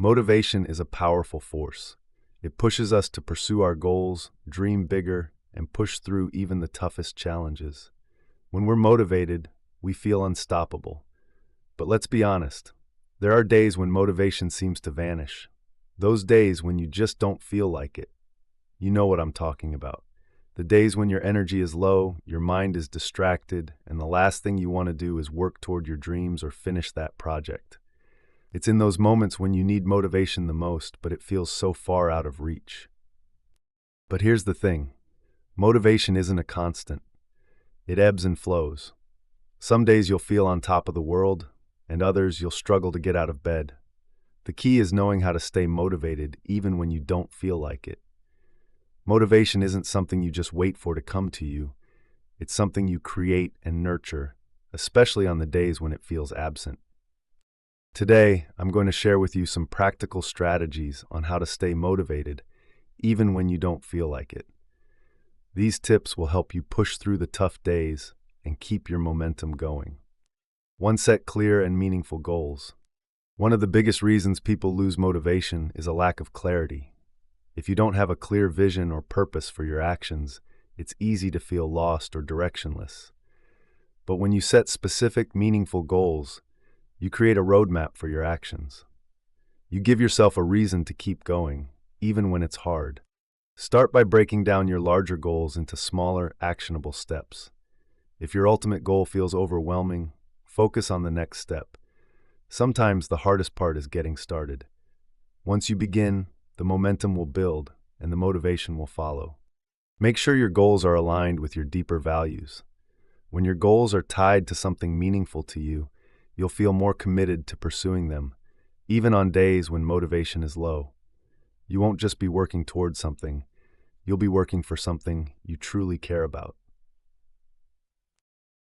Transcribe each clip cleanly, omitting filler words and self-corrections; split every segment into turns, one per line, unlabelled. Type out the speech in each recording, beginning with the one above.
Motivation is a powerful force. It pushes us to pursue our goals, dream bigger, and push through even the toughest challenges. When we're motivated, we feel unstoppable. But let's be honest, there are days when motivation seems to vanish. Those days when you just don't feel like it. You know what I'm talking about. The days when your energy is low, your mind is distracted, and the last thing you want to do is work toward your dreams or finish that project. It's in those moments when you need motivation the most, but it feels so far out of reach. But here's the thing. Motivation isn't a constant. It ebbs and flows. Some days you'll feel on top of the world, and others you'll struggle to get out of bed. The key is knowing how to stay motivated even when you don't feel like it. Motivation isn't something you just wait for to come to you. It's something you create and nurture, especially on the days when it feels absent. Today, I'm going to share with you some practical strategies on how to stay motivated, even when you don't feel like it. These tips will help you push through the tough days and keep your momentum going. 1. Set clear and meaningful goals. One of the biggest reasons people lose motivation is a lack of clarity. If you don't have a clear vision or purpose for your actions, it's easy to feel lost or directionless. But when you set specific, meaningful goals, you create a roadmap for your actions. You give yourself a reason to keep going, even when it's hard. Start by breaking down your larger goals into smaller, actionable steps. If your ultimate goal feels overwhelming, focus on the next step. Sometimes the hardest part is getting started. Once you begin, the momentum will build and the motivation will follow. Make sure your goals are aligned with your deeper values. When your goals are tied to something meaningful to you, you'll feel more committed to pursuing them, even on days when motivation is low. You won't just be working towards something, you'll be working for something you truly care about.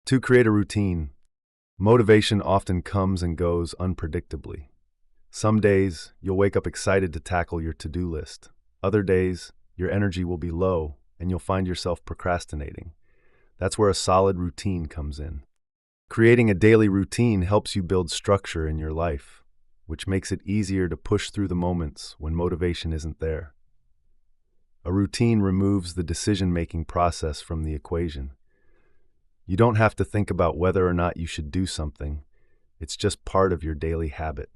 2. Create a routine. Motivation often comes and goes unpredictably. Some days, you'll wake up excited to tackle your to-do list. Other days, your energy will be low and you'll find yourself procrastinating. That's where a solid routine comes in. Creating a daily routine helps you build structure in your life, which makes it easier to push through the moments when motivation isn't there. A routine removes the decision-making process from the equation. You don't have to think about whether or not you should do something. It's just part of your daily habit.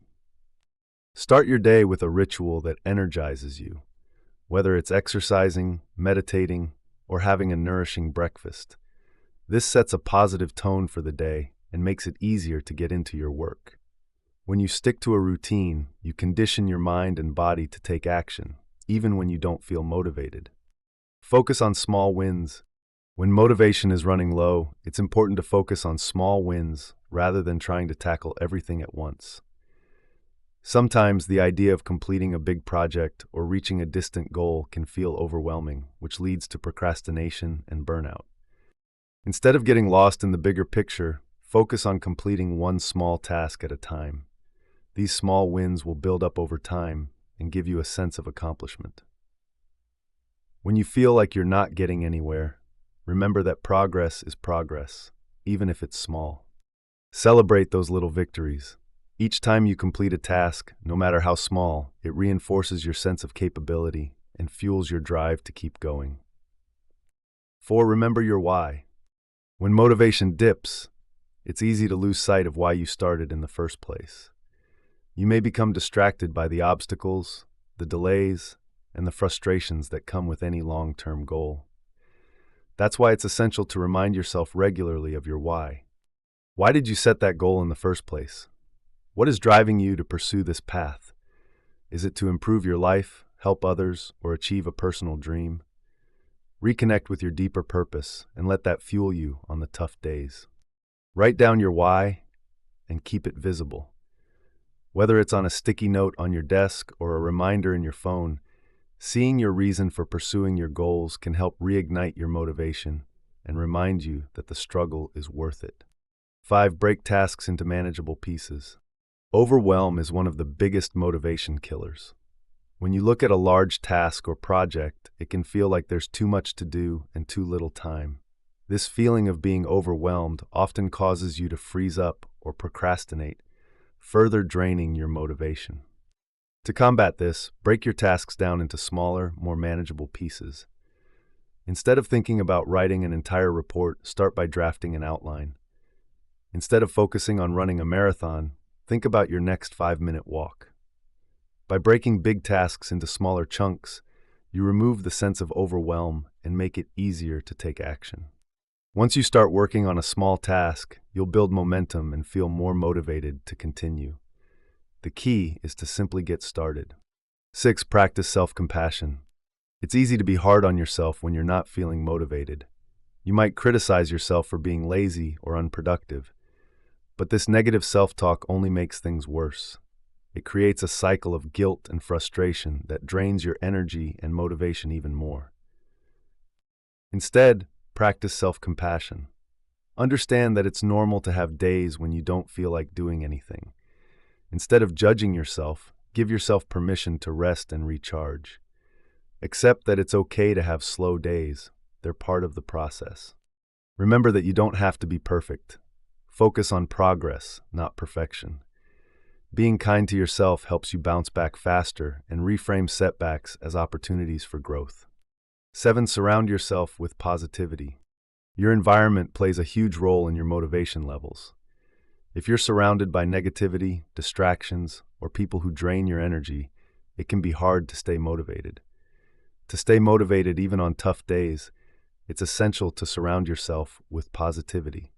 Start your day with a ritual that energizes you, whether it's exercising, meditating, or having a nourishing breakfast. This sets a positive tone for the day and makes it easier to get into your work. When you stick to a routine, you condition your mind and body to take action, even when you don't feel motivated. Focus on small wins. When motivation is running low, it's important to focus on small wins rather than trying to tackle everything at once. Sometimes the idea of completing a big project or reaching a distant goal can feel overwhelming, which leads to procrastination and burnout. Instead of getting lost in the bigger picture, focus on completing one small task at a time. These small wins will build up over time and give you a sense of accomplishment. When you feel like you're not getting anywhere, remember that progress is progress, even if it's small. Celebrate those little victories. Each time you complete a task, no matter how small, it reinforces your sense of capability and fuels your drive to keep going. 4. Remember your why. When motivation dips, it's easy to lose sight of why you started in the first place. You may become distracted by the obstacles, the delays, and the frustrations that come with any long-term goal. That's why it's essential to remind yourself regularly of your why. Why did you set that goal in the first place? What is driving you to pursue this path? Is it to improve your life, help others, or achieve a personal dream? Reconnect with your deeper purpose and let that fuel you on the tough days. Write down your why and keep it visible. Whether it's on a sticky note on your desk or a reminder in your phone, seeing your reason for pursuing your goals can help reignite your motivation and remind you that the struggle is worth it. 5. Break tasks into manageable pieces. Overwhelm is one of the biggest motivation killers. When you look at a large task or project, it can feel like there's too much to do and too little time. This feeling of being overwhelmed often causes you to freeze up or procrastinate, further draining your motivation. To combat this, break your tasks down into smaller, more manageable pieces. Instead of thinking about writing an entire report, start by drafting an outline. Instead of focusing on running a marathon, think about your next 5-minute walk. By breaking big tasks into smaller chunks, you remove the sense of overwhelm and make it easier to take action. Once you start working on a small task, you'll build momentum and feel more motivated to continue. The key is to simply get started. 6. Practice self-compassion. It's easy to be hard on yourself when you're not feeling motivated. You might criticize yourself for being lazy or unproductive, but this negative self-talk only makes things worse. It creates a cycle of guilt and frustration that drains your energy and motivation even more. Instead, practice self-compassion. Understand that it's normal to have days when you don't feel like doing anything. Instead of judging yourself, give yourself permission to rest and recharge. Accept that it's okay to have slow days. They're part of the process. Remember that you don't have to be perfect. Focus on progress, not perfection. Being kind to yourself helps you bounce back faster and reframe setbacks as opportunities for growth. 7. Surround yourself with positivity. Your environment plays a huge role in your motivation levels. If you're surrounded by negativity, distractions, or people who drain your energy, it can be hard to stay motivated. To stay motivated even on tough days, it's essential to surround yourself with positivity.